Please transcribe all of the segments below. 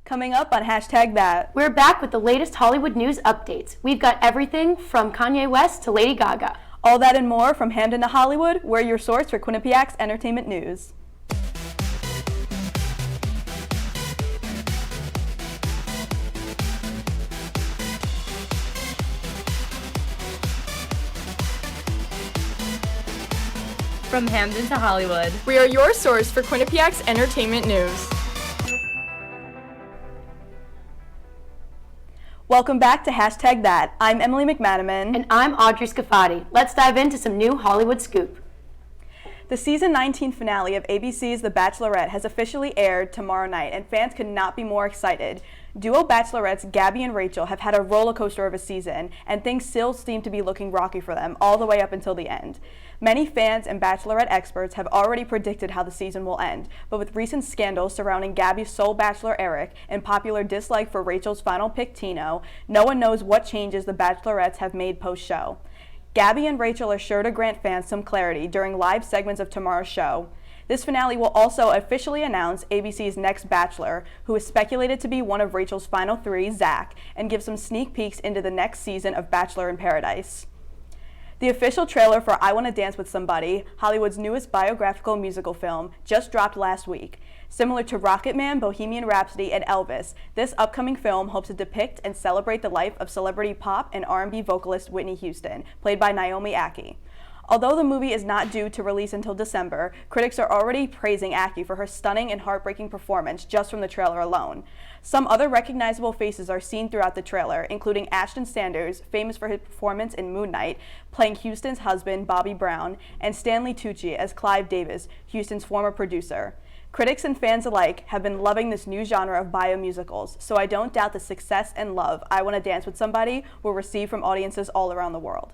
Coming up on Hashtag That. We're back with the latest Hollywood news updates. We've got everything from Kanye West to Lady Gaga. All that and more from Hamden to Hollywood. We're your source for Quinnipiac's entertainment news. From Hamden to Hollywood. We are your source for Quinnipiac's entertainment news. Welcome back to Hashtag That. I'm Emily McManaman. And I'm Audrey Scafati. Let's dive into some new Hollywood scoop. The season 19 finale of ABC's The Bachelorette has officially aired tomorrow night, and fans could not be more excited. Duo Bachelorettes Gabby and Rachel have had a roller coaster of a season, and things still seem to be looking rocky for them all the way up until the end. Many fans and Bachelorette experts have already predicted how the season will end, but with recent scandals surrounding Gabby's sole bachelor Eric and popular dislike for Rachel's final pick Tino, no one knows what changes the Bachelorettes have made post-show. Gabby and Rachel are sure to grant fans some clarity during live segments of tomorrow's show. This finale will also officially announce ABC's next Bachelor, who is speculated to be one of Rachel's final three, Zach, and give some sneak peeks into the next season of Bachelor in Paradise. The official trailer for I Wanna Dance with Somebody, Hollywood's newest biographical musical film, just dropped last week. Similar to Rocketman, Bohemian Rhapsody, and Elvis, this upcoming film hopes to depict and celebrate the life of celebrity pop and R&B vocalist Whitney Houston, played by Naomi Ackie. Although the movie is not due to release until December, critics are already praising Ackie for her stunning and heartbreaking performance just from the trailer alone. Some other recognizable faces are seen throughout the trailer, including Ashton Sanders, famous for his performance in Moon Knight, playing Houston's husband, Bobby Brown, and Stanley Tucci as Clive Davis, Houston's former producer. Critics and fans alike have been loving this new genre of biomusicals, so I don't doubt the success and love I Wanna Dance with Somebody will receive from audiences all around the world.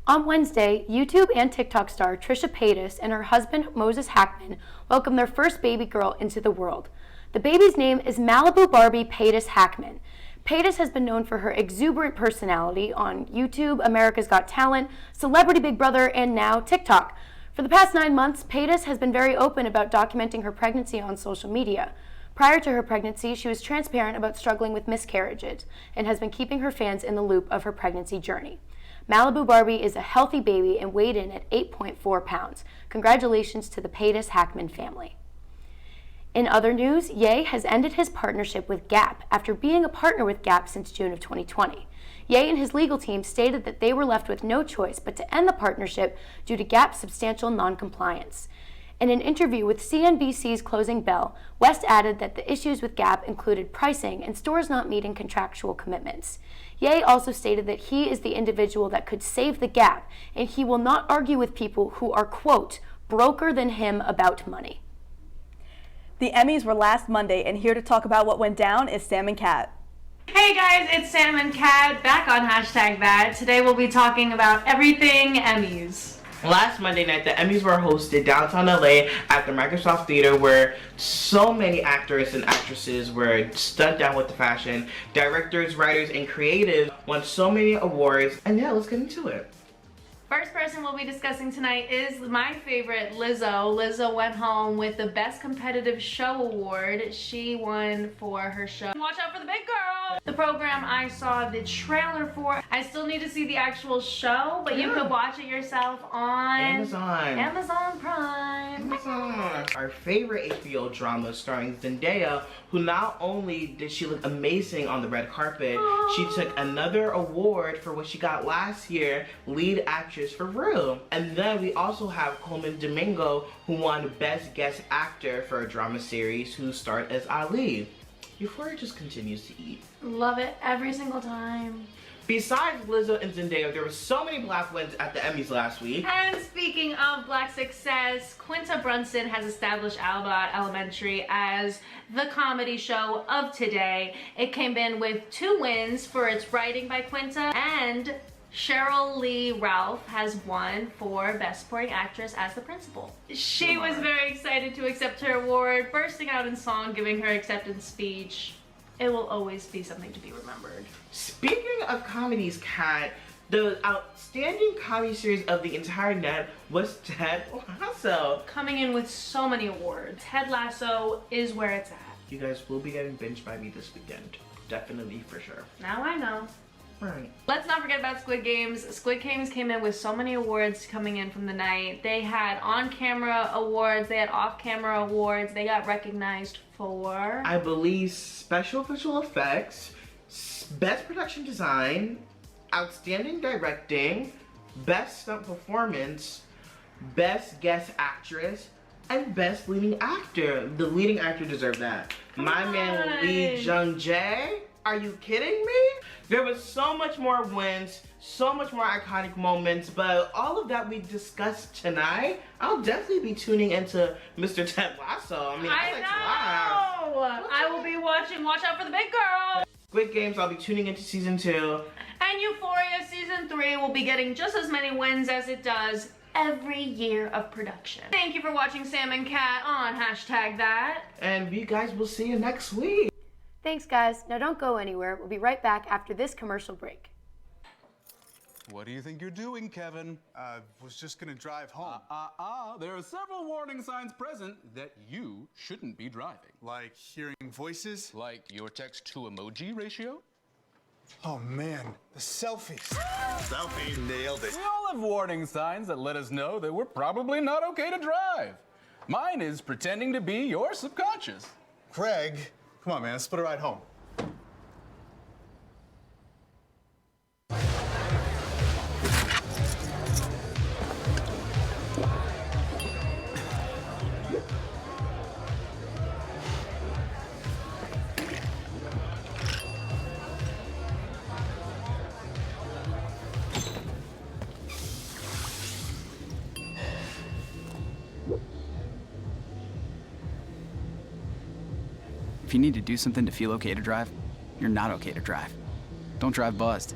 On Wednesday, YouTube and TikTok star Trisha Paytas and her husband Moses Hackman welcomed their first baby girl into the world. The baby's name is Malibu Barbie Paytas Hackman. Paytas has been known for her exuberant personality on YouTube, America's Got Talent, Celebrity Big Brother, and now TikTok. For the past 9 months, Paytas has been very open about documenting her pregnancy on social media. Prior to her pregnancy, she was transparent about struggling with miscarriages and has been keeping her fans in the loop of her pregnancy journey. Malibu Barbie is a healthy baby and weighed in at 8.4 pounds. Congratulations to the Paytas Hackman family. In other news, Ye has ended his partnership with Gap after being a partner with Gap since June of 2020. Ye and his legal team stated that they were left with no choice but to end the partnership due to Gap's substantial non-compliance. In an interview with CNBC's Closing Bell, West added that the issues with Gap included pricing and stores not meeting contractual commitments. Ye also stated that he is the individual that could save the Gap, and he will not argue with people who are, quote, broker than him about money. The Emmys were last Monday, and here to talk about what went down is Sam and Kat. Hey guys, it's Sam and Kat back on Hashtag That. Today we'll be talking about everything Emmys. Last Monday night, the Emmys were hosted downtown LA at the Microsoft Theater, where so many actors and actresses were stunned down with the fashion. Directors, writers, and creatives won so many awards, and yeah, let's get into it. First person we'll be discussing tonight is my favorite, Lizzo. Lizzo went home with the Best Competitive Show Award. She won for her show Watch Out for the Big Girl. The program I saw the trailer for. I still need to see the actual show, but you can watch it yourself on Amazon Prime. Our favorite HBO drama starring Zendaya, who not only did she look amazing on the red carpet, she took another award for what she got last year, lead actress for Rue. And then we also have Coleman Domingo, who won Best Guest Actor for a drama series, who starred as Ali. Euphoria just continues to eat. Love it every single time. Besides Lizzo and Zendaya, there were so many Black wins at the Emmys last week. And speaking of Black success, Quinta Brunson has established Albert Elementary as the comedy show of today. It came in with 2 wins for its writing by Quinta, and Cheryl Lee Ralph has won for Best Supporting Actress as the principal. She was very excited to accept her award, bursting out in song, giving her acceptance speech. It will always be something to be remembered. Speaking of comedies, Kat, the outstanding comedy series of the entire net was Ted Lasso. Coming in with so many awards. Ted Lasso is where it's at. You guys will be getting binged by me this weekend. Definitely, for sure. Now I know. Right. Let's not forget about Squid Games. Squid Games came in with so many awards coming in from the night. They had on-camera awards, they had off-camera awards. They got recognized for, I believe, special visual effects, best production design, outstanding directing, best stunt performance, best guest actress, and best leading actor. The leading actor deserved that. My man Lee Jung-jae. Are you kidding me? There was so much more wins, so much more iconic moments, but all of that we discussed tonight, I'll definitely be tuning into Mr. Ted Lasso. I mean, I like to laugh. I will be watching. Watch out for the big girl. Squid Games, I'll be tuning into season 2. And Euphoria season 3 will be getting just as many wins as it does every year of production. Thank you for watching Sam and Cat on #that. And we guys will see you next week. Thanks, guys. Now don't go anywhere. We'll be right back after this commercial break. What do you think you're doing, Kevin? Was just gonna drive home. There are several warning signs present that you shouldn't be driving. Like hearing voices? Like your text-to-emoji ratio? Oh man, the selfies. Selfie, nailed it. We all have warning signs that let us know that we're probably not okay to drive. Mine is pretending to be your subconscious. Craig, come on man, let's split a ride home. If you need to do something to feel okay to drive, you're not okay to drive. Don't drive buzzed.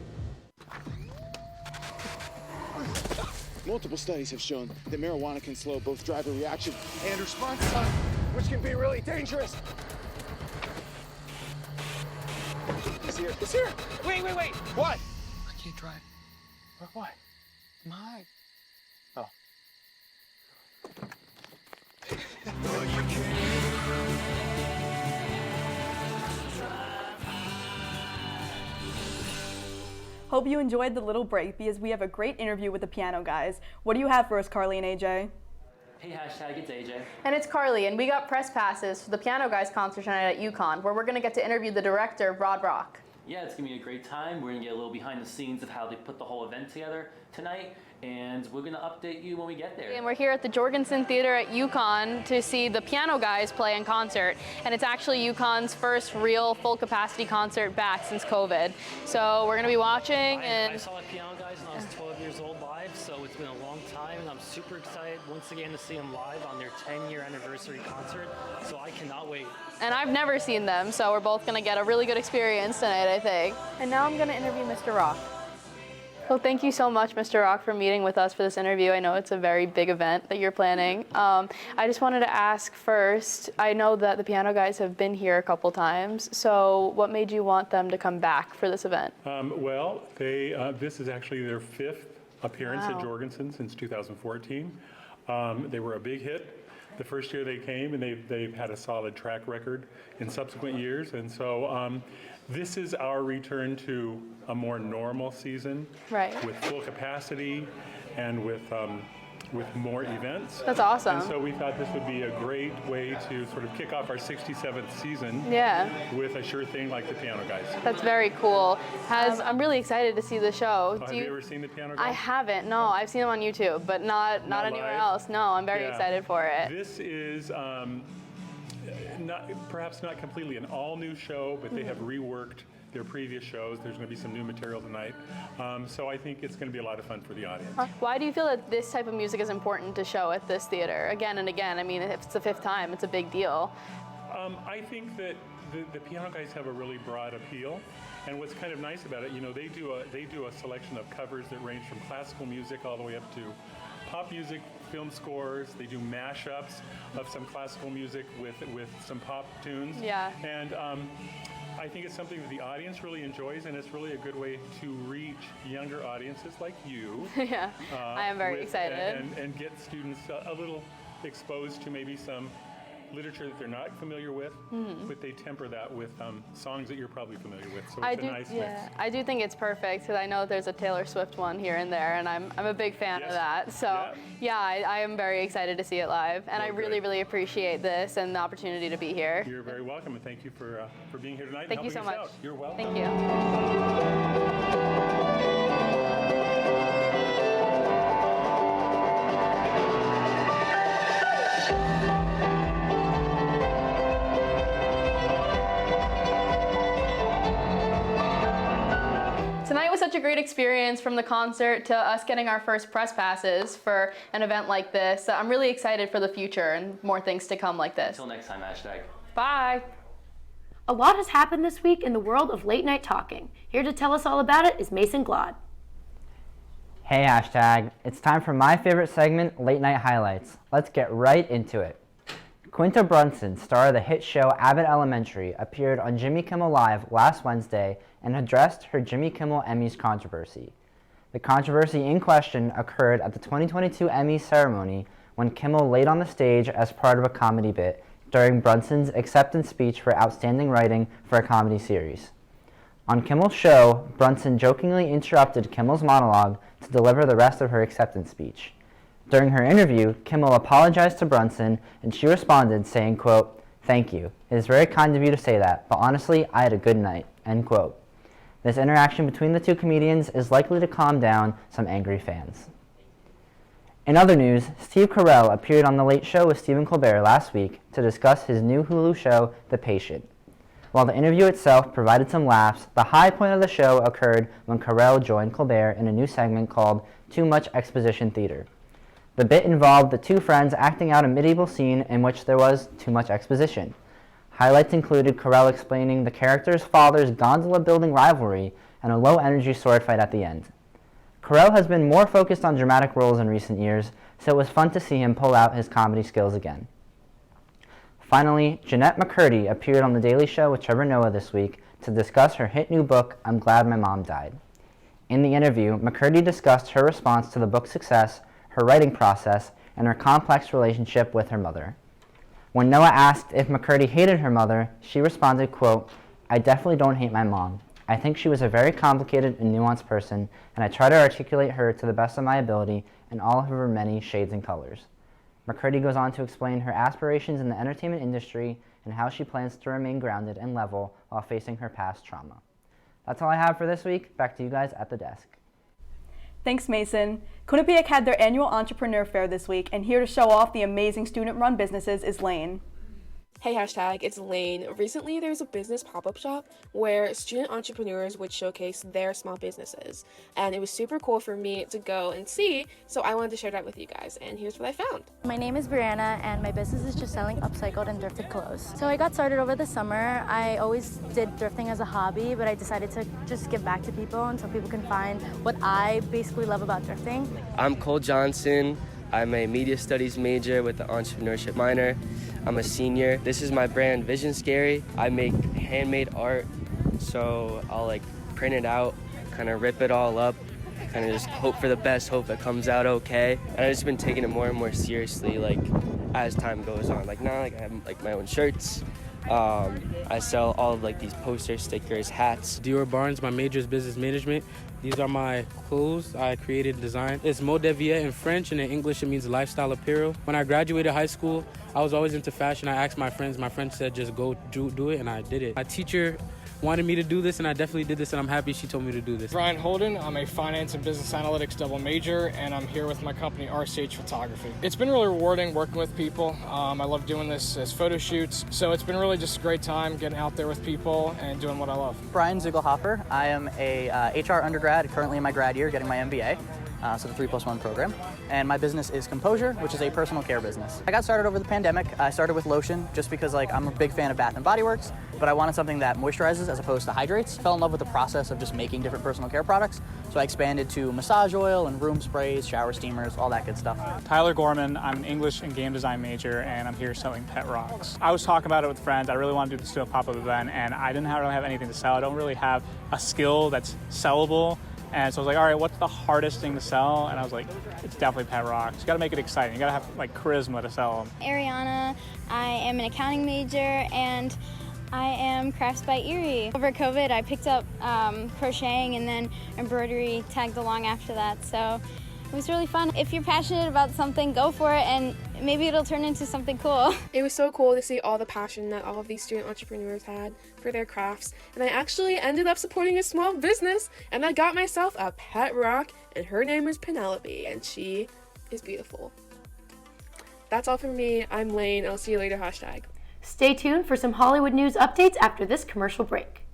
Multiple studies have shown that marijuana can slow both driver reaction and response time, which can be really dangerous. It's here. It's here. Wait. What? I can't drive. Why? My. Oh. Hope you enjoyed the little break because we have a great interview with the Piano Guys. What do you have for us, Carly and AJ? Hey, it's AJ. And it's Carly, and we got press passes for the Piano Guys concert tonight at UConn, where we're going to get to interview the director, Rod Rock. Yeah, it's going to be a great time. We're going to get a little behind the scenes of how they put the whole event together tonight, and we're going to update you when we get there. And we're here at the Jorgensen Theater at UConn to see the Piano Guys play in concert, and it's actually UConn's first real full-capacity concert back since COVID. So we're going to be watching, and I saw the Piano Guys when I was 12 years old live, so it's been a long time, and I'm super excited once again to see them live on their 10-year anniversary concert, so I cannot wait. And I've never seen them, so we're both going to get a really good experience tonight, I think. And now I'm going to interview Mr. Rock. Well, thank you so much, Mr. Rock, for meeting with us for this interview. I know it's a very big event that you're planning. I just wanted to ask first, I know that the Piano Guys have been here a couple times, so what made you want them to come back for this event? Well, this is actually their 5th appearance at Jorgensen since 2014. They were a big hit the first year they came, and they've had a solid track record in subsequent years. And so this is our return to a more normal season, right, with full capacity and with more events. That's awesome. And so we thought this would be a great way to sort of kick off our 67th season, with a sure thing like the Piano Guys. That's very cool. I'm really excited to see the show. Have you ever seen the Piano Guys? I haven't, no. I've seen them on YouTube, but not anywhere else. No, I'm very excited for it. This is perhaps not completely an all-new show, but they have reworked their previous shows. There's going to be some new material tonight. So I think it's going to be a lot of fun for the audience. Why do you feel that this type of music is important to show at this theater again and again? I mean, if it's the 5th time, it's a big deal. I think that the Piano Guys have a really broad appeal. And what's kind of nice about it, they do a selection of covers that range from classical music all the way up to pop music, film scores. They do mashups of some classical music with some pop tunes. Yeah. And I think it's something that the audience really enjoys, and it's really a good way to reach younger audiences like you. Yeah, I am very excited. And get students a little exposed to maybe some literature that they're not familiar with, but they temper that with songs that you're probably familiar with. So I it's do, a nice mix. I do think it's perfect because I know there's a Taylor Swift one here and there, and I'm a big fan of that. So I am very excited to see it live, and I really, really appreciate this and the opportunity to be here. You're very welcome, and thank you for being here tonight. Thank and you so helping much. us out. You're welcome. Thank you. Tonight was such a great experience, from the concert to us getting our first press passes for an event like this. I'm really excited for the future and more things to come like this. Until next time, hashtag. Bye. A lot has happened this week in the world of late night talking. Here to tell us all about it is Mason Glod. Hey hashtag, it's time for my favorite segment, Late Night Highlights. Let's get right into it. Quinta Brunson, star of the hit show Abbott Elementary, appeared on Jimmy Kimmel Live last Wednesday and addressed her Jimmy Kimmel Emmys controversy. The controversy in question occurred at the 2022 Emmys ceremony when Kimmel laid on the stage as part of a comedy bit during Brunson's acceptance speech for outstanding writing for a comedy series. On Kimmel's show, Brunson jokingly interrupted Kimmel's monologue to deliver the rest of her acceptance speech. During her interview, Kimmel apologized to Brunson, and she responded saying, quote, "Thank you. It is very kind of you to say that, but honestly, I had a good night," end quote. This interaction between the two comedians is likely to calm down some angry fans. In other news, Steve Carell appeared on The Late Show with Stephen Colbert last week to discuss his new Hulu show, The Patient. While the interview itself provided some laughs, the high point of the show occurred when Carell joined Colbert in a new segment called Too Much Exposition Theater. The bit involved the two friends acting out a medieval scene in which there was too much exposition. Highlights included Carell explaining the character's father's gondola-building rivalry and a low-energy sword fight at the end. Carell has been more focused on dramatic roles in recent years, so it was fun to see him pull out his comedy skills again. Finally, Jeanette McCurdy appeared on The Daily Show with Trevor Noah this week to discuss her hit new book, I'm Glad My Mom Died. In the interview, McCurdy discussed her response to the book's success, her writing process, and her complex relationship with her mother. When Noah asked if McCurdy hated her mother, she responded, quote, "I definitely don't hate my mom. I think she was a very complicated and nuanced person, and I try to articulate her to the best of my ability in all of her many shades and colors." McCurdy goes on to explain her aspirations in the entertainment industry and how she plans to remain grounded and level while facing her past trauma. That's all I have for this week. Back to you guys at the desk. Thanks, Mason. Quinnipiac had their annual entrepreneur fair this week, and here to show off the amazing student-run businesses is Lane. Hey hashtag, it's Lane. Recently there was a business pop-up shop where student entrepreneurs would showcase their small businesses, and it was super cool for me to go and see, so I wanted to share that with you guys, and here's what I found. My name is Brianna, and my business is just selling upcycled and thrifted clothes. So I got started over the summer. I always did thrifting as a hobby, but I decided to just give back to people and so people can find what I basically love about thrifting. I'm Cole Johnson. I'm a media studies major with an entrepreneurship minor. I'm a senior. This is my brand, Vision Scary. I make handmade art, so I'll print it out, kind of rip it all up, kind of just hope for the best, hope it comes out okay. And I've just been taking it more and more seriously, as time goes on. Now, I have my own shirts. I sell all of these posters, stickers, hats. Dior Barnes, my major is business management. These are my clothes I created and designed. It's mode de vie in French, and in English it means lifestyle apparel. When I graduated high school, I was always into fashion. I asked my friends said just go do it, and I did it. My teacher wanted me to do this, and I definitely did this, and I'm happy she told me to do this. Ryan Holden, I'm a finance and business analytics double major, and I'm here with my company RCH Photography. It's been really rewarding working with people. I love doing this as photo shoots, so it's been really just a great time getting out there with people and doing what I love. Brian Ziegelhofer, I am a HR undergrad, currently in my grad year getting my MBA. So the 3+1 program. And my business is Composure, which is a personal care business. I got started over the pandemic. I started with lotion just because I'm a big fan of Bath & Body Works, but I wanted something that moisturizes as opposed to hydrates. Fell in love with the process of just making different personal care products. So I expanded to massage oil and room sprays, shower steamers, all that good stuff. Tyler Gorman, I'm an English and game design major, and I'm here selling pet rocks. I was talking about it with friends. I really want to do this to a pop-up event, and I didn't really have anything to sell. I don't really have a skill that's sellable. And so I was like, all right, what's the hardest thing to sell? And I was like, it's definitely pet rocks. You gotta make it exciting. You gotta have like charisma to sell them. Ariana, I am an accounting major and I am Crafts by Erie. Over COVID, I picked up crocheting and then embroidery tagged along after that. So it was really fun. If you're passionate about something, go for it and maybe it'll turn into something cool. It was so cool to see all the passion that all of these student entrepreneurs had for their crafts. And I actually ended up supporting a small business and I got myself a pet rock and her name is Penelope and she is beautiful. That's all from me. I'm Lane. I'll see you later, hashtag. Stay tuned for some Hollywood news updates after this commercial break.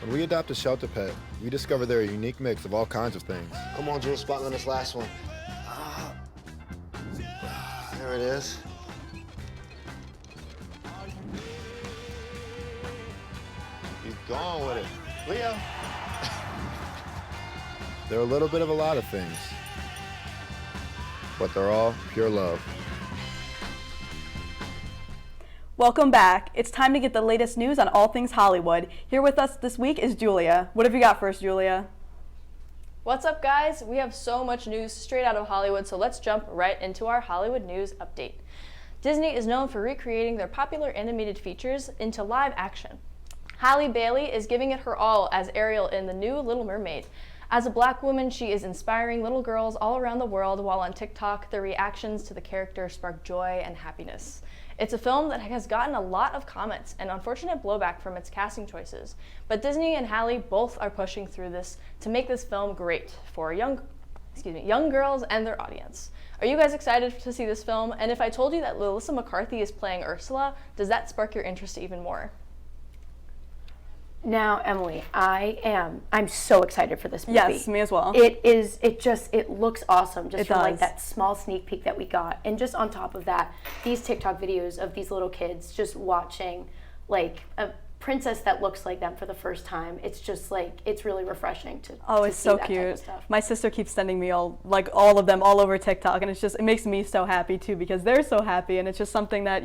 When we adopt a shelter pet, we discover they're a unique mix of all kinds of things. Come on, Drew, spot me on this last one. There it is. Keep going with it. Leo. They're a little bit of a lot of things, but they're all pure love. Welcome back. It's time to get the latest news on all things Hollywood. Here with us this week is Julia. What have you got for us, Julia? What's up, guys? We have so much news straight out of Hollywood, so let's jump right into our Hollywood news update. Disney is known for recreating their popular animated features into live action. Halle Bailey is giving it her all as Ariel in the new Little Mermaid. As a Black woman, she is inspiring little girls all around the world, while on TikTok, the reactions to the character spark joy and happiness. It's a film that has gotten a lot of comments and unfortunate blowback from its casting choices, but Disney and Halle both are pushing through this to make this film great for young girls and their audience. Are you guys excited to see this film? And if I told you that Melissa McCarthy is playing Ursula, does that spark your interest even more? Now, Emily, I'm so excited for this movie. Yes, me as well. It looks awesome just from like does. that small sneak peek that we got. And just on top of that, these TikTok videos of these little kids just watching like a princess that looks like them for the first time. It's just like, it's really refreshing to It's see so that type of cute. stuff. My sister keeps sending me all of them all over TikTok, and it makes me so happy too, because they're so happy, and it's just something that,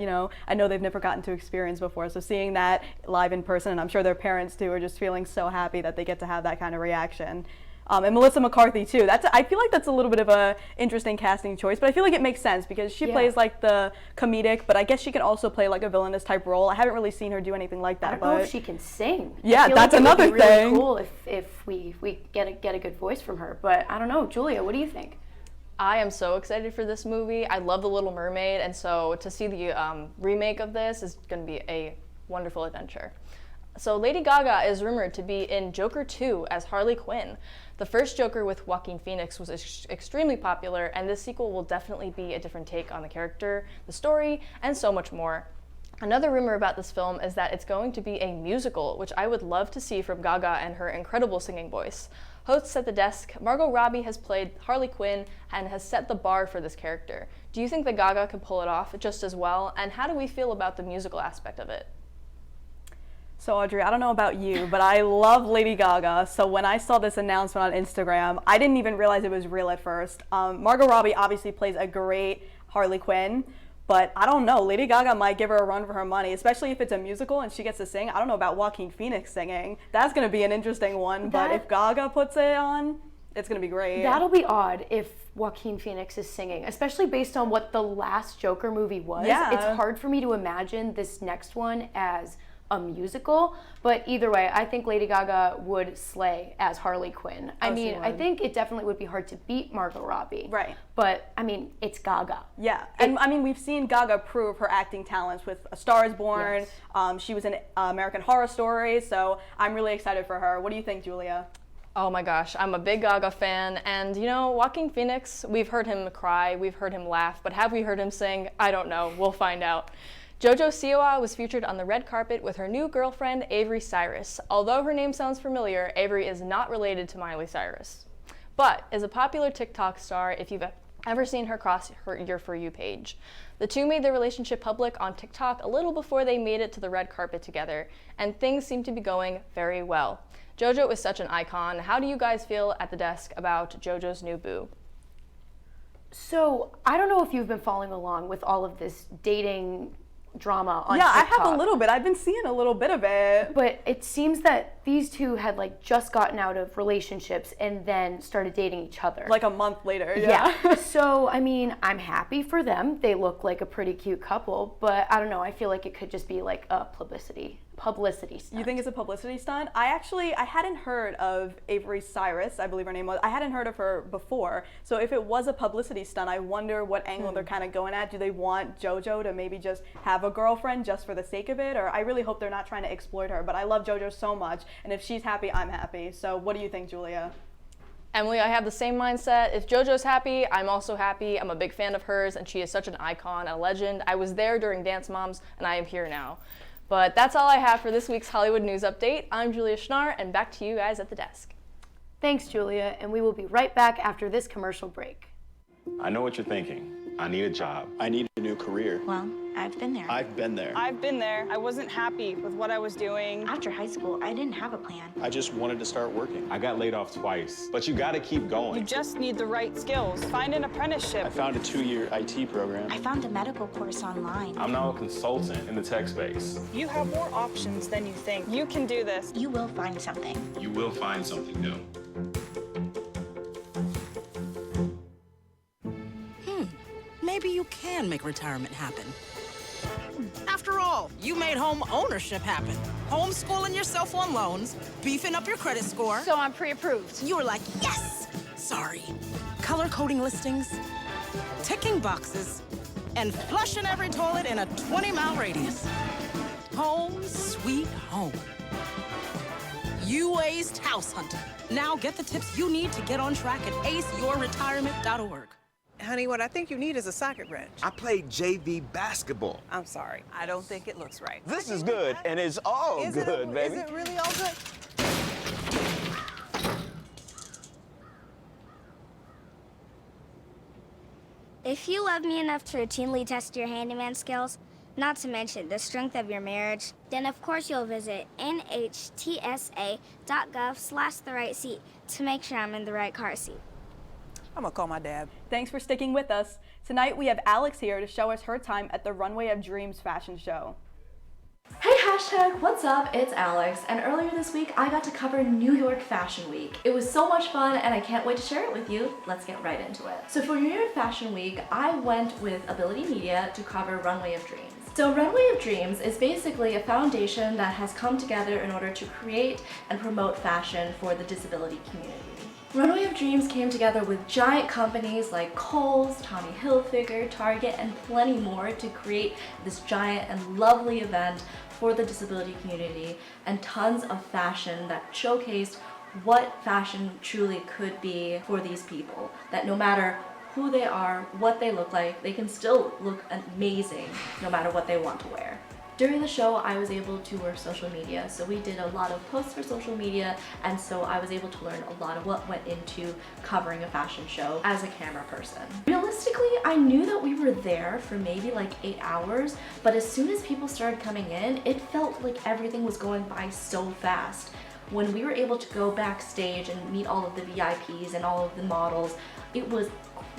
I know they've never gotten to experience before. So seeing that live in person, and I'm sure their parents too, are just feeling so happy that they get to have that kind of reaction. And Melissa McCarthy too. I feel like that's a little bit of a interesting casting choice, but I feel like it makes sense because she plays like the comedic, but I guess she can also play like a villainous type role. I haven't really seen her do anything like that. I don't know if she can sing. Yeah, I feel that's like another it would be really thing. cool if we get a good voice from her. But I don't know, Julia, what do you think? I am so excited for this movie. I love The Little Mermaid, and so to see the remake of this is going to be a wonderful adventure. So Lady Gaga is rumored to be in Joker 2 as Harley Quinn. The first Joker with Joaquin Phoenix was extremely popular, and this sequel will definitely be a different take on the character, the story, and so much more. Another rumor about this film is that it's going to be a musical, which I would love to see from Gaga and her incredible singing voice. Hosts at the desk, Margot Robbie has played Harley Quinn and has set the bar for this character. Do you think that Gaga can pull it off just as well, and how do we feel about the musical aspect of it? So Audrey, I don't know about you, but I love Lady Gaga. So when I saw this announcement on Instagram, I didn't even realize it was real at first. Margot Robbie obviously plays a great Harley Quinn, but I don't know. Lady Gaga might give her a run for her money, especially if it's a musical and she gets to sing. I don't know about Joaquin Phoenix singing. That's going to be an interesting one, but if Gaga puts it on, it's going to be great. That'll be odd if Joaquin Phoenix is singing, especially based on what the last Joker movie was. Yeah. It's hard for me to imagine this next one as a musical, but either way, I think Lady Gaga would slay as Harley Quinn. I mean, I think it definitely would be hard to beat Margot Robbie. Right. But, I mean, it's Gaga. Yeah, and I mean, we've seen Gaga prove her acting talents with A Star is Born. Yes. She was in American Horror Story, so I'm really excited for her. What do you think, Julia? Oh my gosh, I'm a big Gaga fan, and you know, Joaquin Phoenix, we've heard him cry, we've heard him laugh, but have we heard him sing? I don't know, we'll find out. JoJo Siwa was featured on the red carpet with her new girlfriend, Avery Cyrus. Although her name sounds familiar, Avery is not related to Miley Cyrus, but is a popular TikTok star if you've ever seen her cross your For You page. The two made their relationship public on TikTok a little before they made it to the red carpet together, and things seem to be going very well. JoJo is such an icon. How do you guys feel at the desk about JoJo's new boo? So, I don't know if you've been following along with all of this dating drama on TikTok. TikTok. I have a little bit. I've been seeing a little bit of it. But it seems that these two had like just gotten out of relationships and then started dating each other. Like a month later, yeah. So, I mean, I'm happy for them. They look like a pretty cute couple, but I don't know, I feel like it could just be like a publicity stunt. You think it's a publicity stunt? I hadn't heard of Avery Cyrus, I believe her name was. I hadn't heard of her before. So if it was a publicity stunt, I wonder what angle they're kind of going at. Do they want JoJo to maybe just have a girlfriend just for the sake of it? Or I really hope they're not trying to exploit her, but I love JoJo so much, and if she's happy, I'm happy. So what do you think, Julia? Emily, I have the same mindset. If JoJo's happy, I'm also happy. I'm a big fan of hers, and she is such an icon, a legend. I was there during Dance Moms, and I am here now. But that's all I have for this week's Hollywood News Update. I'm Julia Schnarr, and back to you guys at the desk. Thanks, Julia, and we will be right back after this commercial break. I know what you're thinking. I need a job. I need a new career. Well, I've been there. I've been there. I've been there. I wasn't happy with what I was doing. After high school, I didn't have a plan. I just wanted to start working. I got laid off twice, but you gotta keep going. You just need the right skills. Find an apprenticeship. I found a 2-year IT program. I found a medical course online. I'm now a consultant in the tech space. You have more options than you think. You can do this. You will find something. You will find something new. Maybe you can make retirement happen. After all, you made home ownership happen. Homeschooling yourself on loans, beefing up your credit score. So I'm pre-approved. You were like, yes! Sorry. Color coding listings, ticking boxes, and flushing every toilet in a 20-mile radius. Home sweet home. You aced house hunting. Now get the tips you need to get on track at aceyourretirement.org. Honey, what I think you need is a socket wrench. I played JV basketball. I'm sorry. I don't think it looks right. This is good, and it's all good, baby. Is it really all good? If you love me enough to routinely test your handyman skills, not to mention the strength of your marriage, then of course you'll visit nhtsa.gov/therightseat to make sure I'm in the right car seat. I'm gonna call my dad. Thanks for sticking with us. Tonight we have Alex here to show us her time at the Runway of Dreams fashion show. Hey hashtag, what's up? It's Alex, and earlier this week I got to cover New York Fashion Week. It was so much fun and I can't wait to share it with you. Let's get right into it. So for New York Fashion Week, I went with Ability Media to cover Runway of Dreams. So Runway of Dreams is basically a foundation that has come together in order to create and promote fashion for the disability community. Runway of Dreams came together with giant companies like Kohl's, Tommy Hilfiger, Target, and plenty more to create this giant and lovely event for the disability community, and tons of fashion that showcased what fashion truly could be for these people. That no matter who they are, what they look like, they can still look amazing no matter what they want to wear. During the show, I was able to work social media, so we did a lot of posts for social media, and so I was able to learn a lot of what went into covering a fashion show as a camera person. Realistically, I knew that we were there for maybe like 8 hours, but as soon as people started coming in, it felt like everything was going by so fast. When we were able to go backstage and meet all of the VIPs and all of the models, it was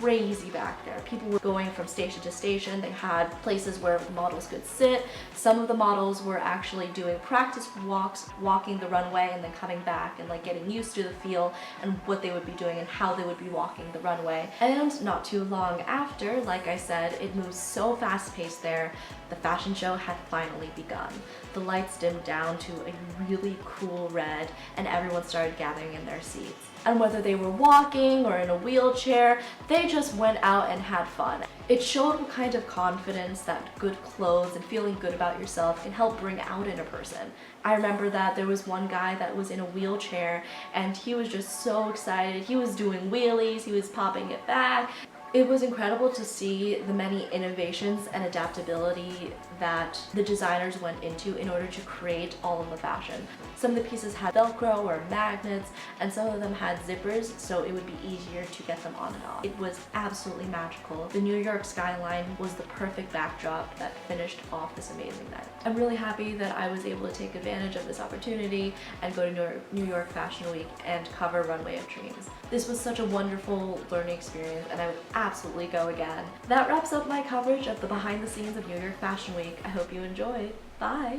crazy back there. People were going from station to station. They had places where models could sit. Some of the models were actually doing practice walks, walking the runway and then coming back and like getting used to the feel and what they would be doing and how they would be walking the runway. And not too long after, like I said, it moves so fast paced there, the fashion show had finally begun. The lights dimmed down to a really cool red and everyone started gathering in their seats. And whether they were walking or in a wheelchair, they just went out and had fun. It showed what kind of confidence that good clothes and feeling good about yourself can help bring out in a person. I remember that there was one guy that was in a wheelchair and he was just so excited. He was doing wheelies, he was popping it back. It was incredible to see the many innovations and adaptability that the designers went into in order to create all of the fashion. Some of the pieces had Velcro or magnets, and some of them had zippers, so it would be easier to get them on and off. It was absolutely magical. The New York skyline was the perfect backdrop that finished off this amazing night. I'm really happy that I was able to take advantage of this opportunity and go to New York Fashion Week and cover Runway of Dreams. This was such a wonderful learning experience, and I would absolutely go again. That wraps up my coverage of the behind the scenes of New York Fashion Week. I hope you enjoyed. Bye!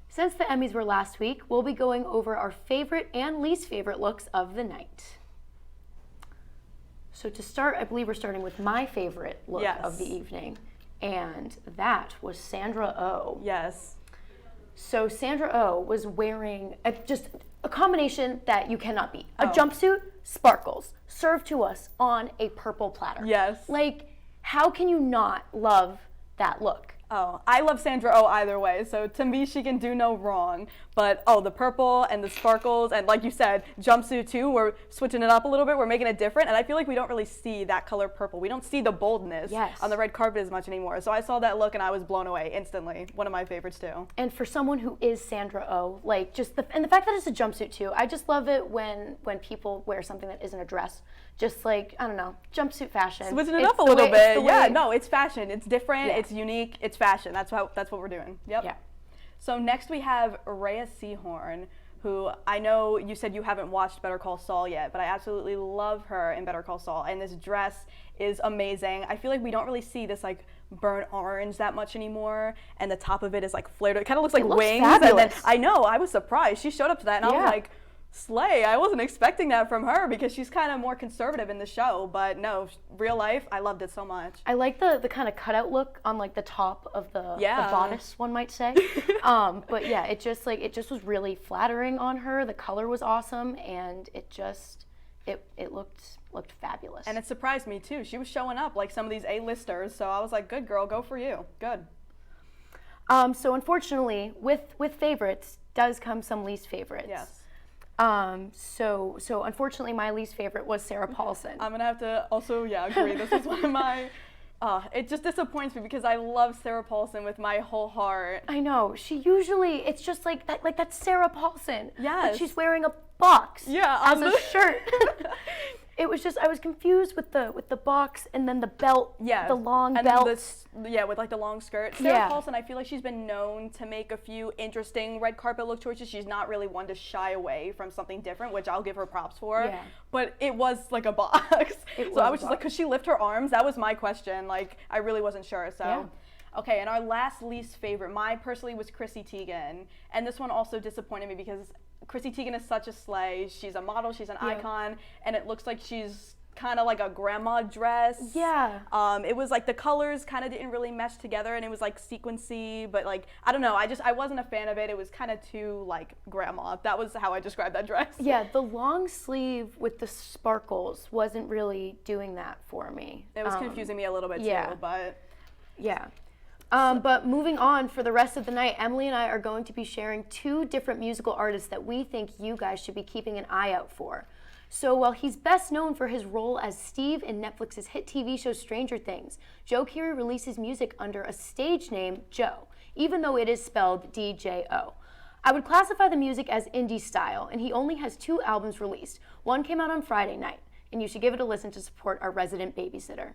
Since the Emmys were last week, we'll be going over our favorite and least favorite looks of the night. So to start, I believe we're starting with my favorite look of the evening, and that was Sandra Oh. Yes. So Sandra Oh was wearing just a combination that you cannot beat. A jumpsuit, sparkles, served to us on a purple platter. Yes. Like, how can you not love that look? Oh, I love Sandra Oh either way, so to me she can do no wrong. But the purple and the sparkles, and like you said, jumpsuit too, we're switching it up a little bit, we're making it different, and I feel like we don't really see that color purple. We don't see the boldness on the red carpet as much anymore. So I saw that look and I was blown away instantly. One of my favorites too. And for someone who is Sandra Oh, like just the fact that it's a jumpsuit too, I just love it when people wear something that isn't a dress. Just like, I don't know, jumpsuit fashion. Switching it up a little bit. Yeah, no, it's fashion. It's different, it's unique, it's fashion. That's what we're doing. Yep. Yeah. So next we have Rhea Seehorn, who I know you said you haven't watched Better Call Saul yet, but I absolutely love her in Better Call Saul, and this dress is amazing. I feel like we don't really see this like burnt orange that much anymore, and the top of it is like flared. It kind of looks like wings. Fabulous. And then I know, I was surprised. She showed up to that, and I was like, slay. I wasn't expecting that from her because she's kind of more conservative in the show, but no, real life, I loved it so much. I like the kind of cutout look on like the top of the bodice, one might say. But yeah, it just was really flattering on her. The color was awesome, and it looked fabulous. And it surprised me too. She was showing up like some of these A-listers, so I was like, good girl, go for you. Good. So unfortunately, with favorites does come some least favorites. Yes. So unfortunately my least favorite was Sarah Paulson. I'm gonna have to also, agree. This is one of my, it just disappoints me because I love Sarah Paulson with my whole heart. I know, it's just like that's Sarah Paulson. Yes. But she's wearing a box as a shirt. It was just, I was confused with the box and then the belt, the long belt. With like the long skirt. Sarah Paulson, I feel like she's been known to make a few interesting red carpet look choices. She's not really one to shy away from something different, which I'll give her props for. Yeah. But it was like a box. So I was just like, could she lift her arms? That was my question. Like, I really wasn't sure, so. Yeah. Okay, and our last least favorite, mine personally was Chrissy Teigen. And this one also disappointed me because Chrissy Teigen is such a slay. She's a model, she's an icon, and it looks like she's kind of like a grandma dress. Yeah. It was like the colors kind of didn't really mesh together, and it was like sequency, but like, I don't know, I wasn't a fan of it. It was kind of too like grandma. That was how I described that dress. Yeah, the long sleeve with the sparkles wasn't really doing that for me. It was confusing me a little bit too, but. Yeah. But moving on, for the rest of the night, Emily and I are going to be sharing 2 different musical artists that we think you guys should be keeping an eye out for. So while he's best known for his role as Steve in Netflix's hit TV show Stranger Things, Joe Keery releases music under a stage name, Joe, even though it is spelled D-J-O. I would classify the music as indie style, and he only has 2 albums released. One came out on Friday night, and you should give it a listen to support our resident babysitter.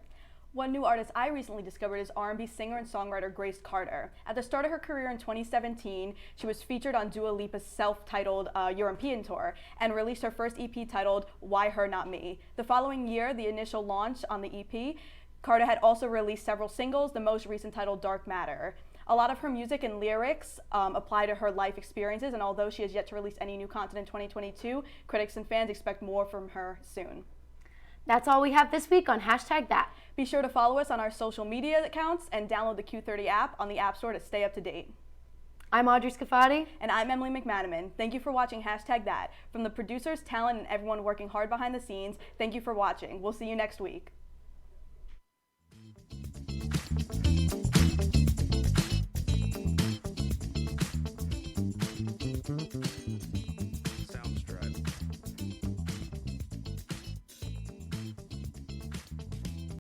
One new artist I recently discovered is R&B singer and songwriter Grace Carter. At the start of her career in 2017, she was featured on Dua Lipa's self-titled European tour and released her first EP titled Why Her Not Me. The following year, the initial launch on the EP, Carter had also released several singles, the most recent titled Dark Matter. A lot of her music and lyrics apply to her life experiences, and although she has yet to release any new content in 2022, critics and fans expect more from her soon. That's all we have this week on #that. Be sure to follow us on our social media accounts and download the Q30 app on the App Store to stay up to date. I'm Audrey Scafati. And I'm Emily McManaman. Thank you for watching #that. From the producers, talent, and everyone working hard behind the scenes, thank you for watching. We'll see you next week.